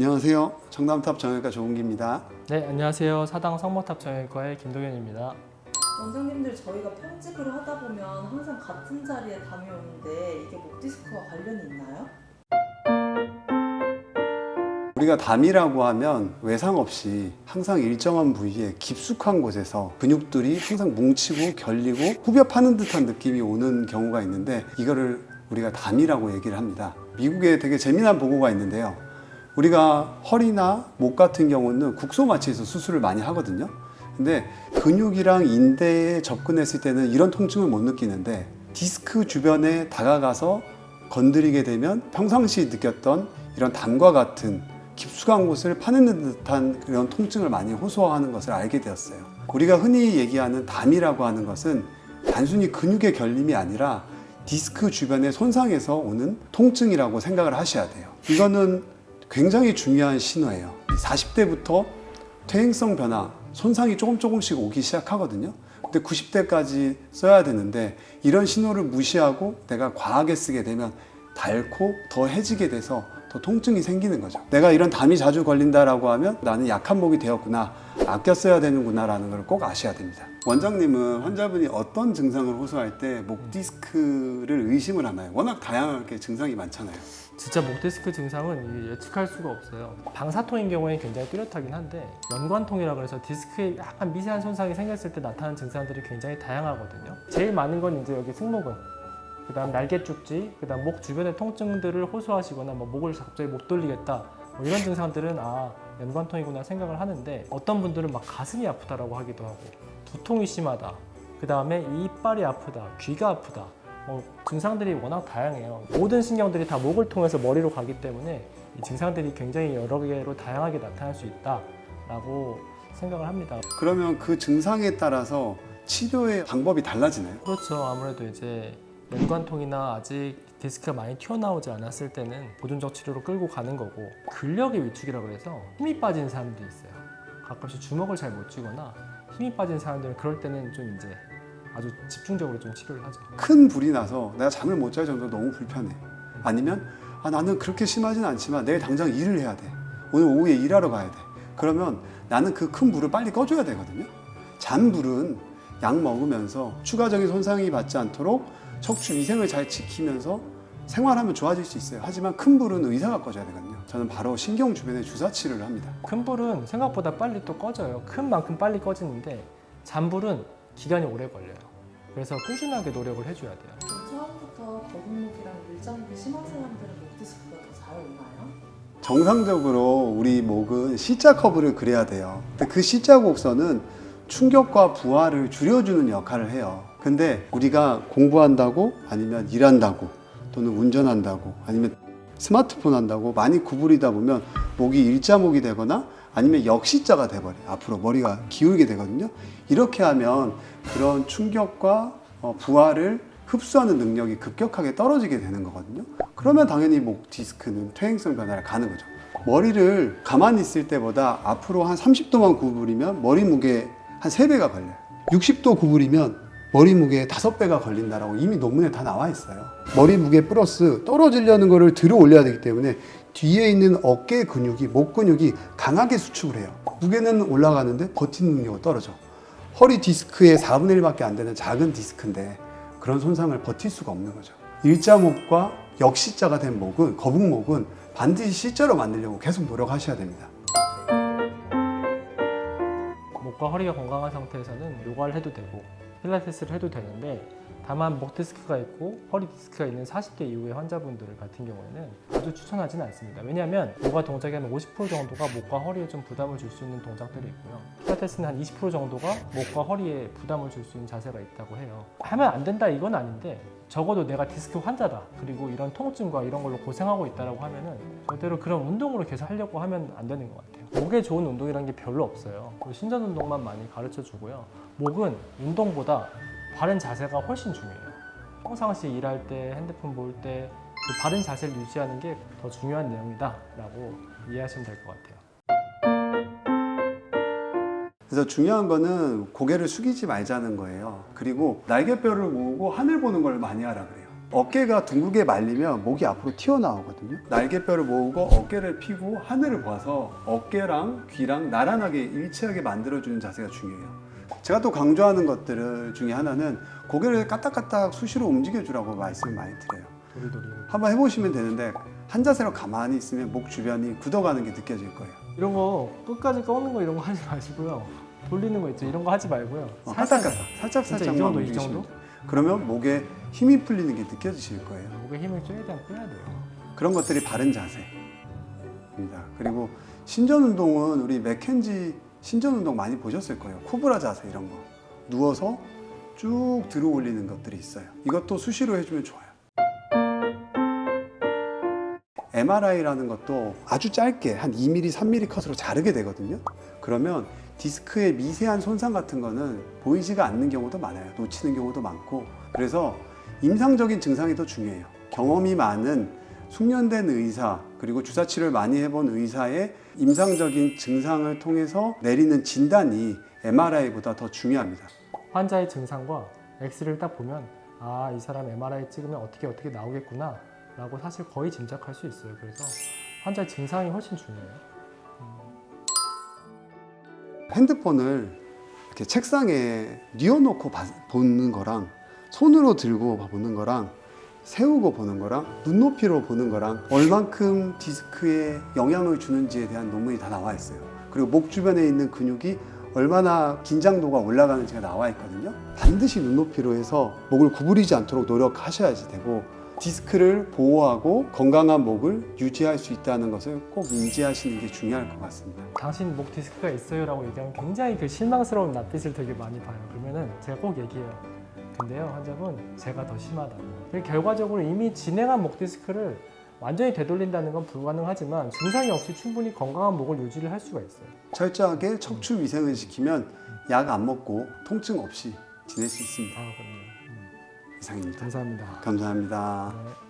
안녕하세요. 청담탑 정형외과 조은기입니다. 네, 안녕하세요. 사당 성모탑 정형외과의 김동현입니다. 원장님들 저희가 편집을 하다 보면 항상 같은 자리에 담이 오는데 이게 목 디스크와 관련이 있나요? 우리가 담이라고 하면 외상 없이 항상 일정한 부위에 깊숙한 곳에서 근육들이 항상 뭉치고 결리고 후벼 파는 듯한 느낌이 오는 경우가 있는데 이거를 우리가 담이라고 얘기를 합니다. 미국에 되게 재미난 보고가 있는데요. 우리가 허리나 목 같은 경우는 국소마취에서 수술을 많이 하거든요. 근데 근육이랑 인대에 접근했을 때는 이런 통증을 못 느끼는데 디스크 주변에 다가가서 건드리게 되면 평상시 느꼈던 이런 담과 같은 깊숙한 곳을 파내는 듯한 그런 통증을 많이 호소하는 것을 알게 되었어요. 우리가 흔히 얘기하는 담이라고 하는 것은 단순히 근육의 결림이 아니라 디스크 주변의 손상에서 오는 통증이라고 생각을 하셔야 돼요. 이거는 굉장히 중요한 신호예요. 40대부터 퇴행성 변화, 손상이 조금씩 오기 시작하거든요. 근데 90대까지 써야 되는데 이런 신호를 무시하고 내가 과하게 쓰게 되면 닳고 더 해지게 돼서 더 통증이 생기는 거죠. 내가 이런 담이 자주 걸린다라고 하면 나는 약한 목이 되었구나, 아껴 써야 되는구나 라는 걸 꼭 아셔야 됩니다. 원장님은 환자분이 어떤 증상을 호소할 때 목 디스크를 의심을 하나요? 워낙 다양하게 증상이 많잖아요. 진짜 목 디스크 증상은 이게 예측할 수가 없어요. 방사통인 경우에는 굉장히 뚜렷하긴 한데 연관통이라 그래서 디스크에 약간 미세한 손상이 생겼을 때 나타나는 증상들이 굉장히 다양하거든요. 제일 많은 건 이제 여기 승모근, 그 다음 날개 쭉지, 그 다음 목 주변의 통증들을 호소하시거나 뭐 목을 갑자기 못 돌리겠다 뭐 이런 증상들은 연관통이구나 생각을 하는데 어떤 분들은 막 가슴이 아프다라고 하기도 하고 두통이 심하다, 그 다음에 이빨이 아프다, 귀가 아프다, 증상들이 워낙 다양해요. 모든 신경들이 다 목을 통해서 머리로 가기 때문에 이 증상들이 굉장히 여러 개로 다양하게 나타날 수 있다라고 생각을 합니다. 그러면 그 증상에 따라서 치료의 방법이 달라지나요? 그렇죠. 아무래도 이제 연관통이나 아직 디스크가 많이 튀어나오지 않았을 때는 보존적 치료로 끌고 가는 거고, 근력의 위축이라고 해서 힘이 빠진 사람들이 있어요. 가끔씩 주먹을 잘 못 쥐거나 힘이 빠진 사람들은 그럴 때는 좀 이제 아주 집중적으로 좀 치료를 하죠. 큰 불이 나서 내가 잠을 못 잘 정도로 너무 불편해. 아니면 나는 그렇게 심하진 않지만 내일 당장 일을 해야 돼. 오늘 오후에 일하러 가야 돼. 그러면 나는 그 큰 불을 빨리 꺼줘야 되거든요. 잔불은 약 먹으면서 추가적인 손상이 받지 않도록 척추 위생을 잘 지키면서 생활하면 좋아질 수 있어요. 하지만 큰 불은 의사가 꺼줘야 되거든요. 저는 바로 신경 주변에 주사치료를 합니다. 큰 불은 생각보다 빨리 또 꺼져요. 큰 만큼 빨리 꺼지는데 잔불은 기간이 오래 걸려요. 그래서 꾸준하게 노력을 해줘야 돼요. 그럼 처음부터 거북목이랑 일장목이 심한 사람들은 목 디스크가 더 잘 오나요? 정상적으로 우리 목은 C자 커브를 그려야 돼요. 근데 그 C자 곡선은 충격과 부하를 줄여주는 역할을 해요. 근데 우리가 공부한다고 아니면 일한다고 또는 운전한다고 아니면 스마트폰 한다고 많이 구부리다 보면 목이 일자목이 되거나 아니면 역시자가 돼버려요. 앞으로 머리가 기울게 되거든요. 이렇게 하면 그런 충격과 부하를 흡수하는 능력이 급격하게 떨어지게 되는 거거든요. 그러면 당연히 목 디스크는 퇴행성 변화를 가는 거죠. 머리를 가만히 있을 때보다 앞으로 한 30도만 구부리면 머리 무게 한 3배가 걸려요. 60도 구부리면 머리 무게에 5배가 걸린다라고 이미 논문에 다 나와 있어요. 머리 무게 플러스 떨어지려는 거를 들어 올려야 되기 때문에 뒤에 있는 어깨 근육이, 목 근육이 강하게 수축을 해요. 무게는 올라가는데 버티는 능력이 떨어져. 허리 디스크의 4분의 1밖에 안 되는 작은 디스크인데 그런 손상을 버틸 수가 없는 거죠. 일자목과 역시자가 된 목은, 거북목은 반드시 C자로 만들려고 계속 노력하셔야 됩니다. 목과 허리가 건강한 상태에서는 요가를 해도 되고 필라테스를 해도 되는데, 다만 목 디스크가 있고 허리 디스크가 있는 40대 이후의 환자분들 같은 경우에는 아주 추천하지는 않습니다. 왜냐하면 요가 동작의 한 50% 정도가 목과 허리에 좀 부담을 줄 수 있는 동작들이 있고요. 필라테스는 한 20% 정도가 목과 허리에 부담을 줄 수 있는 자세가 있다고 해요. 하면 안 된다 이건 아닌데, 적어도 내가 디스크 환자다, 그리고 이런 통증과 이런 걸로 고생하고 있다라고 하면은 절대로 그런 운동으로 계속 하려고 하면 안 되는 것 같아요. 목에 좋은 운동이라는 게 별로 없어요. 신전 운동만 많이 가르쳐 주고요. 목은 운동보다 바른 자세가 훨씬 중요해요. 평상시 일할 때, 핸드폰 볼 때 그 바른 자세를 유지하는 게 더 중요한 내용이다 라고 이해하시면 될 것 같아요. 그래서 중요한 거는 고개를 숙이지 말자는 거예요. 그리고 날개뼈를 모으고 하늘 보는 걸 많이 하라 그래요. 어깨가 둥글게 말리면 목이 앞으로 튀어나오거든요. 날개뼈를 모으고 어깨를 펴고 하늘을 봐서 어깨랑 귀랑 나란하게 일치하게 만들어주는 자세가 중요해요. 제가 또 강조하는 것들 중에 하나는 고개를 까딱까딱 수시로 움직여주라고 말씀을 많이 드려요. 도리도리. 한번 해보시면 되는데 한 자세로 가만히 있으면 목 주변이 굳어가는 게 느껴질 거예요. 이런 거 끝까지 꺼는 거 이런 거 하지 마시고요. 돌리는 거 있죠. 이런 거 하지 말고요. 까딱까딱 살짝 진짜 이 살짝만 정도, 이 움직이시면 정도? 돼요. 그러면 목에 힘이 풀리는 게 느껴지실 거예요. 목에 힘을 최대한 빼야 돼요. 그런 것들이 바른 자세입니다. 그리고 신전 운동은 우리 맥켄지 신전 운동 많이 보셨을 거예요. 코브라 자세 이런 거. 누워서 쭉 들어 올리는 것들이 있어요. 이것도 수시로 해주면 좋아요. MRI라는 것도 아주 짧게 한 2mm, 3mm 컷으로 자르게 되거든요. 그러면 디스크의 미세한 손상 같은 거는 보이지가 않는 경우도 많아요. 놓치는 경우도 많고. 그래서 임상적인 증상이 더 중요해요. 경험이 많은 숙련된 의사 그리고 주사 치료를 많이 해본 의사의 임상적인 증상을 통해서 내리는 진단이 MRI보다 더 중요합니다. 환자의 증상과 엑스를 딱 보면 아, 이 사람 MRI 찍으면 어떻게 나오겠구나 라고 사실 거의 짐작할 수 있어요. 그래서 환자의 증상이 훨씬 중요해요. 핸드폰을 이렇게 책상에 뉘어놓고 보는 거랑 손으로 들고 보는 거랑 세우고 보는 거랑 눈높이로 보는 거랑 얼만큼 디스크에 영향을 주는지에 대한 논문이 다 나와 있어요. 그리고 목 주변에 있는 근육이 얼마나 긴장도가 올라가는지가 나와 있거든요. 반드시 눈높이로 해서 목을 구부리지 않도록 노력하셔야지 되고 디스크를 보호하고 건강한 목을 유지할 수 있다는 것을 꼭 인지하시는 게 중요할 것 같습니다. 당신 목 디스크가 있어요 라고 얘기하면 굉장히 그 실망스러운 낯빛을 되게 많이 봐요. 그러면은 제가 꼭 얘기해요. 근데요 환자분 제가 더 심하다고. 결과적으로 이미 진행한 목 디스크를 완전히 되돌린다는 건 불가능하지만 증상이 없이 충분히 건강한 목을 유지를 할 수가 있어요. 철저하게 척추 위생을 지키면 약 안 먹고 통증 없이 지낼 수 있습니다. 아 그럼요. 이상입니다. 감사합니다. 감사합니다. 네.